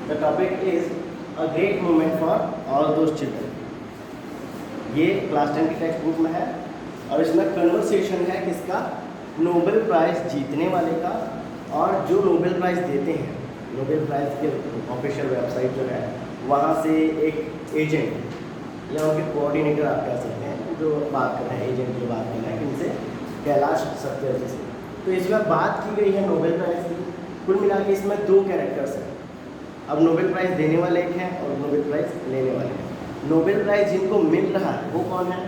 The topic is a great moment for all those children। ये class 10 की text book में है और इसमें कन्वर्सेशन है किसका, नोबेल प्राइज़ जीतने वाले का, और जो नोबेल प्राइज़ देते हैं, नोबेल प्राइज़ के ऑफिशियल वेबसाइट जो है वहाँ से एक एजेंट या उनके कोऑर्डिनेटर आप कह सकते हैं जो बात कर रहे हैं, एजेंट जो बात कर रहे हैं किनसे, कैलाश सत्यार्थी से। तो इसमें बात की गई है नोबेल प्राइज़ की। कुल मिला के इसमें दो कैरेक्टर्स हैं। अब नोबेल प्राइज़ देने वाले एक हैं और नोबेल प्राइज़ लेने वाले हैं। नोबेल प्राइज़ जिनको मिल रहा है वो कौन है,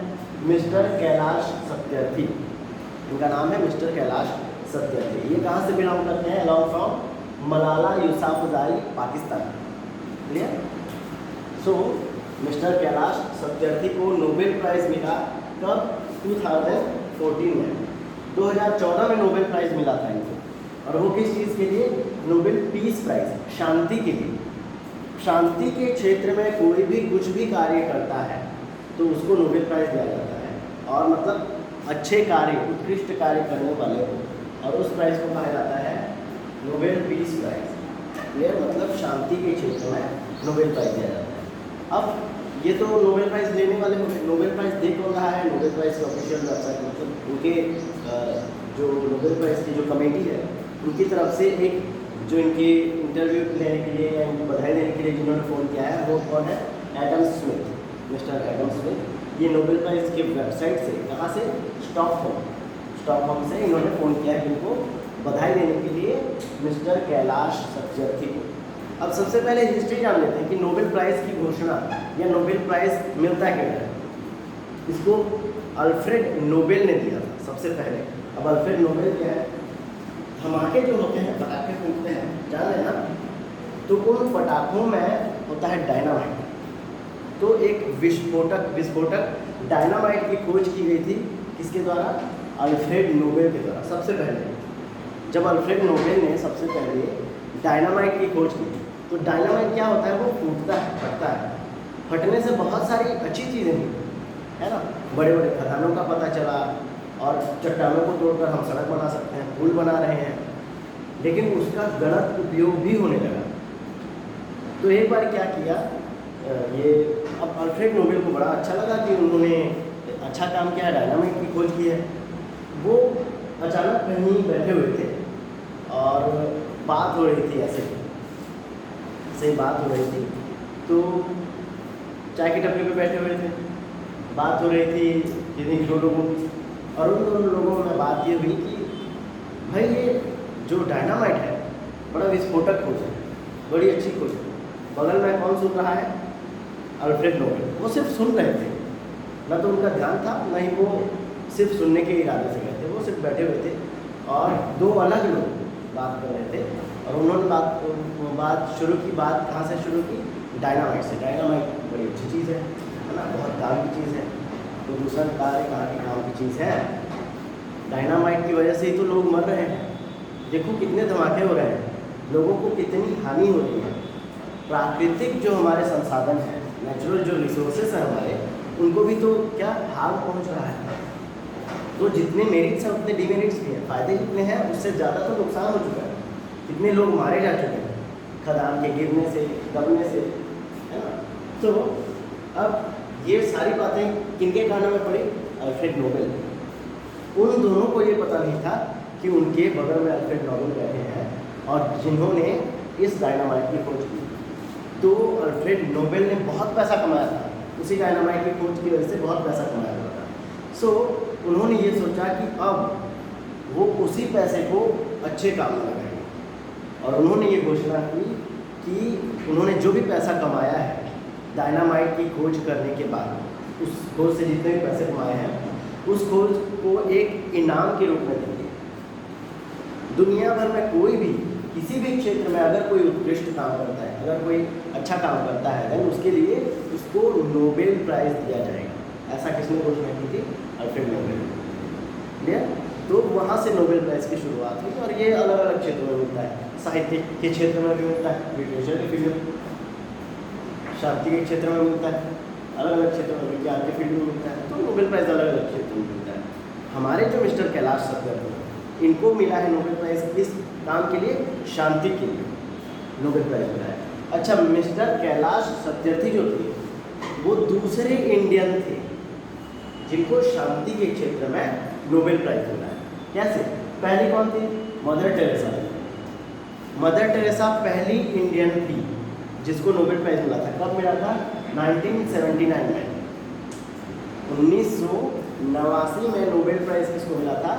मिस्टर कैलाश सत्यार्थी। इनका नाम है मिस्टर कैलाश सत्यार्थी। ये कहाँ से बिलोंग करते हैं, along from Malala Yousafzai, Pakistan. Clear. So mister Kailash Satyarthi को नोबेल प्राइज़ मिला कब, 2014 में। 2014 में नोबेल प्राइज़ मिला था इनको, और वो किस चीज़ के लिए, नोबेल पीस प्राइज़, शांति के लिए। शांति के क्षेत्र में कोई भी कुछ भी कार्य करता है तो उसको नोबेल प्राइज़ दिया जाता है, और मतलब अच्छे कार्य, उत्कृष्ट कार्य करने वाले को, और उस प्राइज़ को कहा जाता है नोबेल पीस प्राइज़। ये मतलब शांति के क्षेत्र में नोबेल प्राइज़ दिया जाता है। अब ये तो नोबेल प्राइज़ लेने वाले हो गए। नोबेल प्राइज़ दे कौन रहा है, नोबेल प्राइज़ के ऑफिशियल वेबसाइट, मतलब उनके जो नोबेल प्राइज़ की जो कमेटी है उनकी तरफ से एक जो इनकी इंटरव्यू लेने के लिए या इनको बधाई देने के लिए जिन्होंने फ़ोन किया है वो कौन है, Adam Smith, mister Adam Smith. ये नोबेल प्राइज़ के वेबसाइट से, कहाँ से, स्टॉकहोम से इन्होंने फ़ोन किया है इनको बधाई देने के लिए मिस्टर कैलाश सत्यार्थी को। अब सबसे पहले हिस्ट्री जान लेते हैं कि नोबेल प्राइज़ की घोषणा या नोबेल प्राइज़ मिलता क्या है। इसको अल्फ्रेड नोबेल ने दिया था सबसे पहले। अब अल्फ्रेड नोबेल क्या है, धमाके जो होते हैं, पटाखे फूटते हैं, जान लेना, तो उन पटाखों में होता है डायनामाइट। तो एक विस्फोटक डायनामाइट की खोज की गई थी, किसके द्वारा, अल्फ्रेड नोबेल के द्वारा। सबसे पहले जब अल्फ्रेड नोबेल ने सबसे पहले डायनामाइट की खोज की, तो डायनामाइट क्या होता है, वो फूटता है, फटता है। फटने से बहुत सारी अच्छी चीज़ें हुई, है ना, बड़े बड़े खदानों का पता चला, और चट्टानों को तोड़कर हम सड़क बना सकते हैं, पुल बना रहे हैं, लेकिन उसका गलत उपयोग भी होने लगा। तो एक बार क्या किया, ये अब अल्फ्रेड नोबेल को बड़ा अच्छा लगा कि उन्होंने अच्छा काम किया, डायनामाइट की खोज की है। वो अचानक कहीं बैठे हुए थे और बात हो रही थी, ऐसे बात हो रही थी, तो चाय की टपरी पे बैठे हुए थे, बात हो रही थी किसी दो लोगों की, और उन दोनों लोगों में बात ये हुई कि भाई ये जो डायनामाइट है बड़ा विस्फोटक खोज है, बड़ी अच्छी खोज है। बगल में कौन सुन रहा है, अल्फ्रेड नोबेल। वो सिर्फ सुन रहे थे, न तो उनका ध्यान था, न ही वो सिर्फ सुनने के इरादे से गए थे। वो सिर्फ बैठे हुए थे और दो अलग लोग बात कर रहे थे, और उन्होंने बात शुरू की। बात कहाँ से शुरू की, डायनामाइट से। डायनामाइट बड़ी अच्छी चीज़ है ना, बहुत काम की चीज़ है। तो दूसरा कार्य कहाँ की काम की चीज़ है, डायनामाइट की वजह से ही तो लोग मर रहे हैं। देखो कितने धमाके हो रहे हैं, लोगों को कितनी हानि हो रही है। प्राकृतिक जो हमारे संसाधन हैं, नेचुरल जो रिसोर्सेस हैं हमारे, उनको भी तो क्या हार्म पहुंच रहा है। तो जितने मेरिट्स हैं उतने डिमेरिट्स भी हैं। फ़ायदे जितने हैं उससे ज़्यादा तो नुकसान हो चुका है। कितने लोग मारे जा चुके हैं खदान के गिरने से, दबने से, है ना। तो अब ये सारी बातें किनके कानों में पड़ी, अल्फ्रेड नोबेल। उन दोनों को ये पता नहीं था कि उनके बगल में अल्फ्रेड नोबेल बैठे हैं और जिन्होंने इस डायनामाइट की खोज की। तो अल्फ्रेड नोबेल ने बहुत पैसा कमाया था, उसी डायनामाइट की खोज की वजह से बहुत पैसा कमाया था। सो उन्होंने ये सोचा कि अब वो उसी पैसे को अच्छे काम में लगाएंगे, और उन्होंने ये घोषणा की कि उन्होंने जो भी पैसा कमाया है डायनामाइट की खोज करने के बाद, उस खोज से जितने भी पैसे कमाए हैं, उस खोज को एक इनाम के रूप में देंगे। दुनिया भर में कोई भी किसी भी क्षेत्र में अगर कोई उत्कृष्ट काम करता है, अगर कोई अच्छा काम करता है, देन उसके लिए उसको नोबेल प्राइज़ दिया जाएगा। ऐसा किसने घोषणा की थी, अल्फ्रेड नोबेल। क्लियर। तो वहाँ से नोबेल प्राइज़ की शुरुआत हुई, और ये अलग अलग क्षेत्रों में मिलता है। साहित्य के क्षेत्र में भी मिलता है, लिटरेचर के फील्ड में, शांति के क्षेत्र में मिलता है, अलग अलग क्षेत्रों में, विज्ञान के फील्ड में मिलता है। तो नोबेल प्राइज़ अलग अलग क्षेत्रों में मिलता है। हमारे जो मिस्टर कैलाश सत्यार्थी, इनको मिला है नोबेल प्राइज़ किस काम के लिए, शांति के लिए नोबेल प्राइज़ मिला है। अच्छा, मिस्टर कैलाश सत्यार्थी जो थे वो दूसरे इंडियन थे जिनको शांति के क्षेत्र में नोबेल प्राइज मिला है। कैसे? पहली कौन थी? Mother Teresa. मदर टेरेसा पहली इंडियन थी जिसको नोबेल प्राइज मिला था। कब मिला था? 1979 में। 1989 में नोबेल प्राइज किसको मिला था?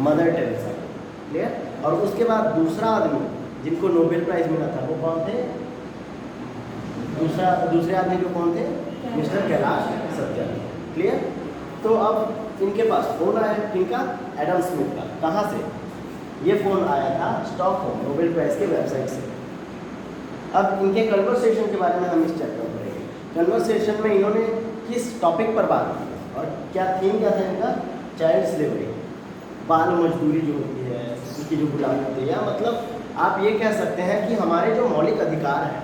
मदर टेरेसा को। क्लियर? और उसके बाद दूसरा आदमी जिनको नोबेल प्राइज मिला था वो कौन थे? दूसरे आदमी जो कौन थे? मिस्टर कैलाश सत्यार्थी। क्लियर? तो अब इनके पास फोन आया, किनका? एडम स्मिथ का। कहाँ से? ये फ़ोन आया था स्टॉकहोम नोबेल प्राइज के वेबसाइट से। अब इनके कन्वर्सेशन के बारे में हम इस चैप्टर में पढ़ेंगे। कन्वर्सेशन में इन्होंने किस टॉपिक पर बात की और क्या थीम क्या था इनका? चाइल्ड स्लेवरी, बाल मजदूरी जो होती है, उसकी जो गुलामी होती है, या मतलब आप ये कह सकते हैं कि हमारे जो मौलिक अधिकार हैं,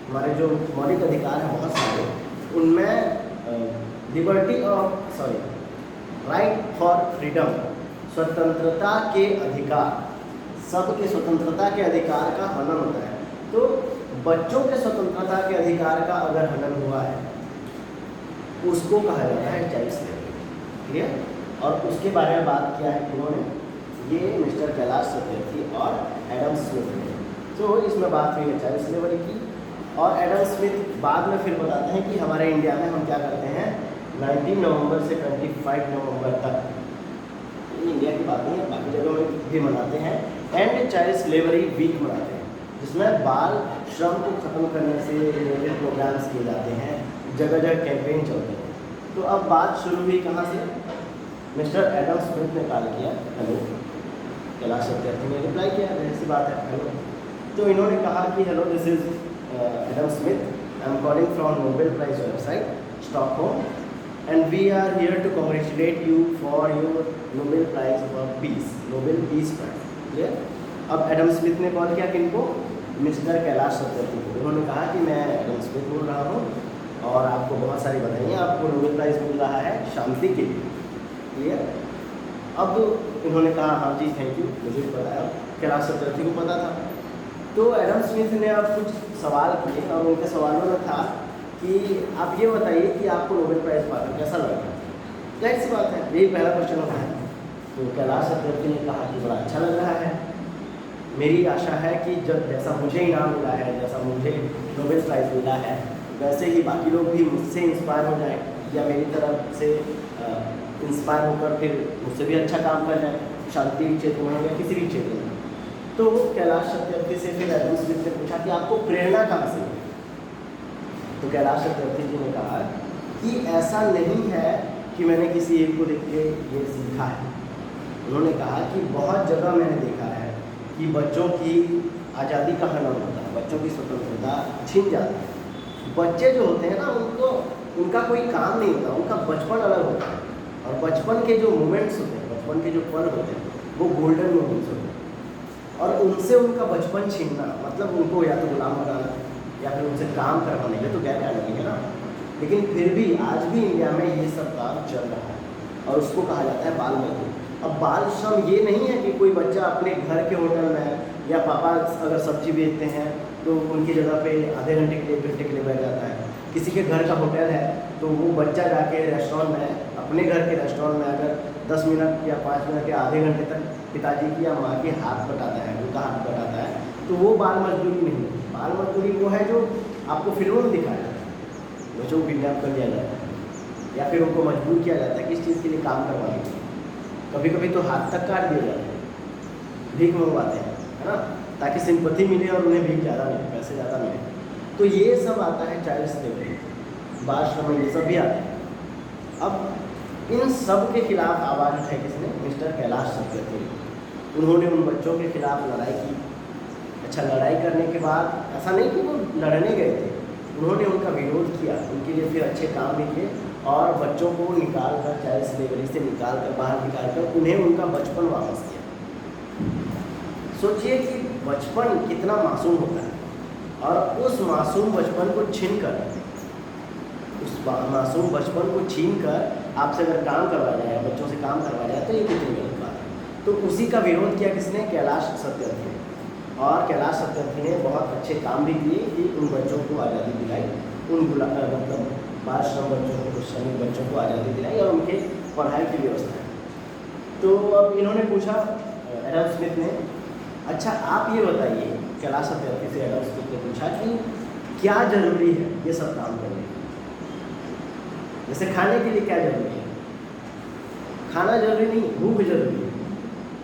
हमारे जो मौलिक अधिकार हैं बहुत सारे, उनमें लिबर्टी राइट फॉर फ्रीडम, स्वतंत्रता के अधिकार, सबके स्वतंत्रता के अधिकार का हनन होता है। तो बच्चों के स्वतंत्रता के अधिकार का अगर हनन हुआ है उसको कहा जाता है चाइल्ड स्लेवरी। क्लियर? और उसके बारे में बात किया है उन्होंने, ये मिस्टर कैलाश सत्यार्थी और एडम स्मिथ ने। तो इसमें बात हुई है चाइल्ड स्लेवरी की। और एडम स्मिथ बाद में फिर बताते हैं कि हमारे इंडिया में हम क्या करते हैं, 19 नवंबर से 25 नवंबर तक, इंडिया की बात नहीं है, बाकी जगहों में भी मनाते हैं, एंड चाइल्ड स्लेवरी वीक मनाते हैं, जिसमें बाल श्रम को खत्म करने से रिलेटेड प्रोग्राम्स किए जाते हैं, जगह जगह कैंपेन चलते हैं। तो अब बात शुरू हुई कहाँ से? मिस्टर एडम स्मिथ ने कॉल किया, हेलो। कैलाश सत्यार्थी ने रिप्लाई किया, ऐसी बात है, हेलो। तो इन्होंने कहा कि hello, this is Adam Smith, I am calling from Nobel Prize website Stockholm and we are here to congratulate you for your Nobel Prize for Peace, Nobel Peace Prize. Clear? अब Adam Smith ने call किया किनको? Mister Kailash Satyarthi को। उन्होंने कहा कि मैं Adam Smith बोल रहा हूँ और आपको बहुत सारी बधाई, आपको नोबेल प्राइज़ मिल रहा है शांति के लिए। क्लियर? अब इन्होंने कहा हाँ जी थैंक यू, मुझे भी पता है, कैलाश सत्यार्थी को पता था। तो एडम स्मिथ ने अब कुछ सवाल किए और उनके सवालों में था कि आप ये बताइए कि आपको नोबेल प्राइज़ पाकर कैसा लगा? जाहिर सी बात है, यही पहला क्वेश्चन होता है। तो कैलाश सत्यार्थी ने कहा कि बड़ा अच्छा लग रहा है, मेरी आशा है कि जब जैसा मुझे इनाम मिला है, जैसा मुझे नोबेल प्राइज़ मिला है, वैसे ही बाकी लोग भी मुझसे इंस्पायर हो जाएं या मेरी तरफ से इंस्पायर होकर फिर मुझसे भी अच्छा काम कर जाए, शांति क्षेत्र में या किसी भी क्षेत्र में। तो कैलाश सत्यार्थी से फिर एडम स्मिथ ने पूछा कि आपको प्रेरणा कहाँ से? तो कैलाश सत्यार्थी जी ने कहा कि ऐसा नहीं है कि मैंने किसी एक को देख के ये सीखा है। उन्होंने कहा कि बहुत जगह मैंने देखा है कि बच्चों की आज़ादी का हनन होता है, बच्चों की स्वतंत्रता छीन जाती है। बच्चे जो होते हैं ना, उनका कोई काम नहीं होता, उनका बचपन अलग होता है, और बचपन के जो मोमेंट्स होते हैं, बचपन के जो पल होते हैं, वो गोल्डन मोमेंट्स होते हैं। और उनसे उनका बचपन छीनना मतलब उनको या तो गुलाम बनाना या फिर उनसे काम करवाने, ये तो गैर कानूनी है ना। लेकिन फिर भी आज भी इंडिया में ये सब काम चल रहा है और उसको कहा जाता है बाल मजदूरी। अब बाल श्रम ये नहीं है कि कोई बच्चा अपने घर के होटल में, या पापा अगर सब्जी बेचते हैं तो उनकी जगह पे आधे घंटे के लिए, एक घंटे के लिए बैठ जाता है। किसी के घर का होटल है तो वो बच्चा जाके रेस्टोरेंट में, अपने घर के रेस्टोरेंट में अगर 10 मिनट या 5 मिनट या आधे घंटे तक पिताजी की या माँ के हाथ बटाता है, उनका हाथ बटाता है, तो वो बाल मजदूरी नहीं है। बाल मजदूरी वो है जो आपको फिल्मों में दिखाया जाता है, बच्चों को किडनैप कर लिया जाता है या फिर उनको मजबूर किया जाता है किस चीज़ के लिए, काम करवाने के लिए। कभी कभी तो हाथ तक काट दिए जाते हैं, भीख मंगवाते हैं, है ना, ताकि सिंपैथी मिले और उन्हें भीख ज़्यादा मिले, पैसे ज़्यादा मिले। तो ये सब आता है चाइल्ड स्लेवरी, बाल श्रम, ये सब भी आते हैं। अब इन सब के खिलाफ आवाज़ उठाई किसने? मिस्टर कैलाश सत्यार्थी ने। उन्होंने उन बच्चों के खिलाफ लड़ाई की। अच्छा, लड़ाई करने के बाद ऐसा नहीं कि वो लड़ने गए थे, उन्होंने उनका विरोध किया, उनके लिए फिर अच्छे काम भी किए और बच्चों को निकाल कर, चाइल्ड स्लेवरी से निकाल कर, बाहर निकाल कर उन्हें उनका बचपन वापस किया। सोचिए कि बचपन कितना मासूम होता है, और उस मासूम बचपन को छीन कर, उस मासूम बचपन को छीन कर आपसे अगर काम करवाया जाए, बच्चों से काम करवाया जाए, तो ये कितनी गलत बात है। तो उसी का विरोध किया किसने? कैलाश सत्यार्थी ने। और कैलाश सत्यार्थी ने बहुत अच्छे काम भी किए कि उन बच्चों को आज़ादी दिलाई, उन मतलब बाल श्रम बच्चों को, कुछ श्रमिक बच्चों को आज़ादी दिलाई और उनके पढ़ाई की व्यवस्था है। तो अब इन्होंने पूछा एडम स्मिथ ने, अच्छा आप ये बताइए, कैलाश सत्यार्थी से एडम स्मिथ ने पूछा कि क्या ज़रूरी है ये सब काम करने के लिए? जैसे खाने के लिए क्या ज़रूरी है? खाना जरूरी नहीं, भूख जरूरी है,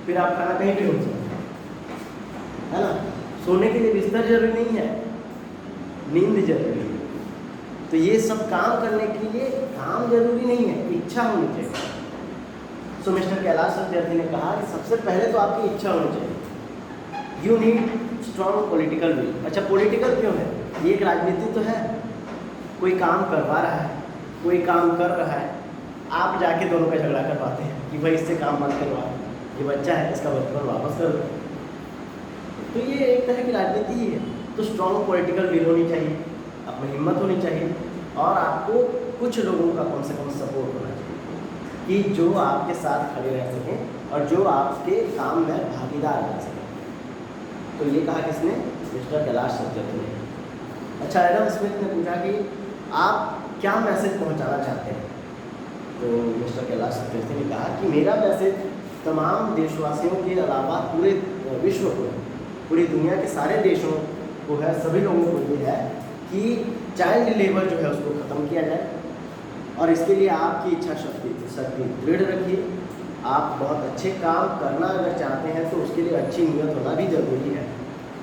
फिर आप खाना कहीं भी हो सकते हैं, है ना। सोने के लिए बिस्तर जरूरी नहीं है, नींद जरूरी है। तो ये सब काम करने के लिए काम जरूरी नहीं है, इच्छा होनी चाहिए। सो मिस्टर कैलाश सत्यार्थी ने कहा कि सबसे पहले तो आपकी इच्छा होनी चाहिए। You need strong political will. अच्छा, पॉलिटिकल क्यों है? ये एक राजनीति तो है, कोई काम करवा रहा है, कोई काम कर रहा है, आप जाके दोनों का झगड़ा कर पाते हैं कि भाई इससे काम बंद करवा, ये बच्चा है इसका बचपन वापस कर दो। तो ये एक तरह की राजनीति ही है। तो स्ट्रॉन्ग पॉलिटिकल विल होनी चाहिए, आप में हिम्मत होनी चाहिए, और आपको कुछ लोगों का कम से कम सपोर्ट होना चाहिए कि जो आपके साथ खड़े रह सकें और जो आपके काम में भागीदार बन सकें। तो ये कहा किसने? मिस्टर कैलाश सत्यार्थी ने। अच्छा, एडम स्मिथ ने पूछा कि आप क्या मैसेज पहुंचाना चाहते हैं? तो मिस्टर कैलाश सत्यार्थी ने कहा कि मेरा मैसेज तमाम देशवासियों के अलावा पूरे विश्व को, पूरी दुनिया के सारे देशों को है, सभी लोगों को ये है कि चाइल्ड लेबर जो है उसको ख़त्म किया जाए, और इसके लिए आपकी इच्छा शक्ति दृढ़ रखिए। आप बहुत अच्छे काम करना अगर चाहते हैं तो उसके लिए अच्छी नीयत होना भी ज़रूरी है।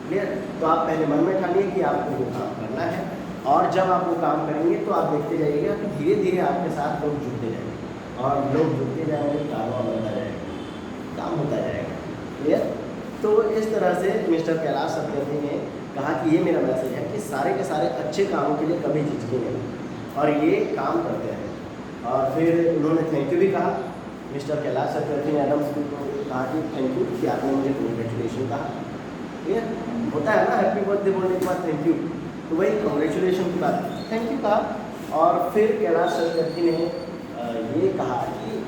क्लियर? तो आप पहले मन में ठानिए कि आपको वो काम करना है, और जब आप वो काम करेंगे तो आप देखते जाइएगा कि धीरे धीरे आपके साथ लोग जुड़ते जाएंगे, और लोग जुड़ते जाएंगे, कारवा बनता जाएगा, काम होता जाएगा। क्लियर? तो इस तरह से मिस्टर कैलाश सत्यार्थी ने कहा कि ये मेरा मैसेज है कि सारे के सारे अच्छे कामों के लिए कभी झिझकेंगे नहीं और ये काम करते हैं। और फिर उन्होंने थैंक यू भी कहा। मिस्टर कैलाश सत्यार्थी ने एडम स्मिथ को कहा कि थैंक यू कि आपने मुझे कॉन्ग्रेचुलेशन कहा। क्लियर? होता है ना, हैप्पी बर्थडे बोलने के बाद थैंक यू, तो वही कॉन्ग्रेचुलेशन की बात, थैंक यू कहा। और फिर कैलाश सत्यार्थी ने ये कहा कि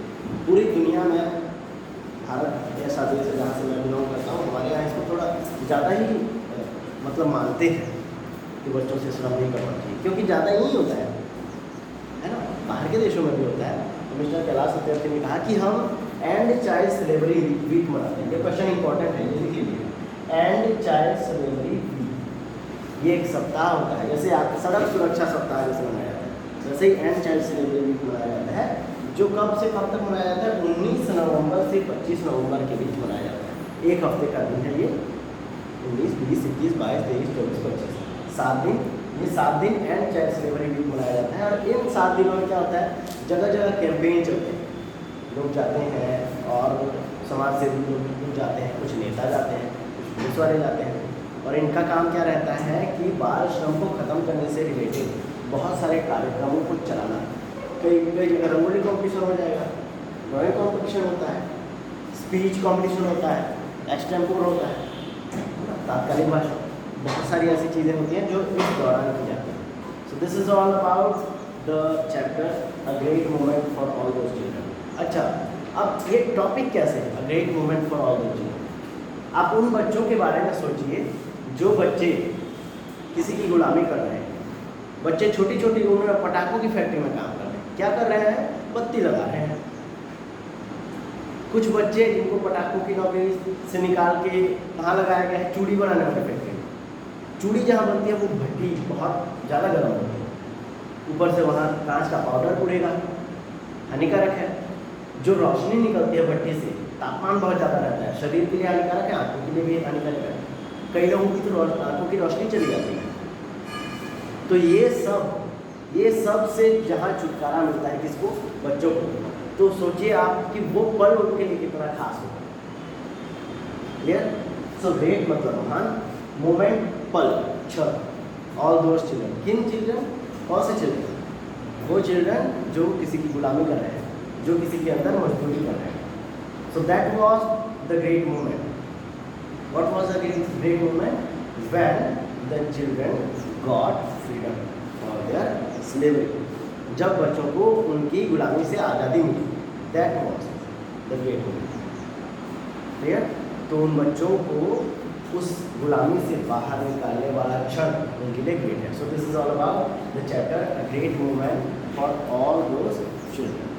पूरी दुनिया में भारत ऐसा देश है जहाँ से मैं बिलोंग करता हूँ, हमारे यहाँ इसको थोड़ा ज़्यादा ही मतलब मानते हैं कि बच्चों से श्रम नहीं करना चाहिए, क्योंकि ज़्यादा यही होता है ना, बाहर के देशों में भी होता है। तो मिस्टर कैलाश सत्यार्थी ने कहा कि हम एंड चाइल्ड स्लेवरी वीक मनाते हैं। ये क्वेश्चन इंपॉर्टेंट है, ये लिख लीजिए। एंड चाइल्ड स्लेवरी वीक, ये एक सप्ताह होता है, जैसे आप सड़क सुरक्षा सप्ताह जैसे मनाया जाता है, वैसे ही एंड चाइल्ड स्लेवरी वीक मनाया जाता है, जो कब से कब तक मनाया जाता है? 19 नवंबर से 25 नवंबर के बीच मनाया जाता है। एक हफ्ते का दिन है ये, 19, 20, 21, 22, 23, 24, 25, 7 दिन। ये 7 दिन एंड चाइल्ड स्लेवरी वीक मनाया जाता है। और इन 7 दिनों में क्या होता है? जगह जगह कैंपेन चलते हैं, लोग जाते हैं और समाज से लोग जाते हैं, कुछ नेता जाते हैं, कुछ पुलिस वाले जाते हैं, और इनका काम क्या रहता है कि बाल श्रम को ख़त्म करने से रिलेटेड बहुत सारे कार्यक्रमों को चलाना। कई जगह रंगोली कॉम्पिटिशन हो जाएगा, ड्राइंग कॉम्पिटिशन होता है, स्पीच कॉम्पिटिशन होता है, एक्सटेम्पोर होता है, तात्कालिक भाषण, बहुत सारी ऐसी चीज़ें होती हैं जो इस दौरान की जाती हैं। So this is all about the chapter a great moment for all those children. अच्छा, अब ये टॉपिक कैसे है, a great moment for all those children? आप उन बच्चों के बारे में सोचिए जो बच्चे किसी की गुलामी कर रहे हैं। बच्चे छोटी छोटी उम्र में पटाखों की फैक्ट्री में काम कर रहे हैं। क्या कर रहे हैं? बत्ती लगा रहे हैं। कुछ बच्चे जिनको पटाखों की नौकरी से निकाल के कहाँ लगाया गया है? चूड़ी बनाने वाली फैक्ट्री में। चूड़ी जहाँ बनती है वो भट्टी बहुत ज़्यादा गर्म होती है, ऊपर से वहाँ कांच का पाउडर उड़ेगा, हानिकारक है। जो रोशनी निकलती है भट्टी से, तापमान बहुत ज़्यादा रहता है, शरीर के लिए हानिकारक है, आँखों के लिए भी हानिकारक है। कई लोगों की तो आँखों की रोशनी चली जाती है। तो ये सब से जहाँ छुटकारा मिलता है किसको? बच्चों को। तो सोचिए आप कि वो पल उनके लिए कितना खास हो। क्लियर? सो ग्रेट मतलब महान, मोमेंट पल, क्षण, ऑल दोज चिल्ड्रन। किन चिल्ड्रन? कौन से चिल्ड्रन? वो चिल्ड्रन जो किसी की गुलामी कर रहे हैं, जो किसी के अंदर मजदूरी कर रहे हैं। So that was the great moment. What was the great moment? When the children got freedom for their slavery. जब बच्चों को उनकी गुलामी से आज़ादी मिली, that was the great moment. Clear? तो उन बच्चों को उस गुलामी से बाहर निकालने वाला क्षण उनके लिए ग्रेट है. So this is all about the chapter a great movement for all those children.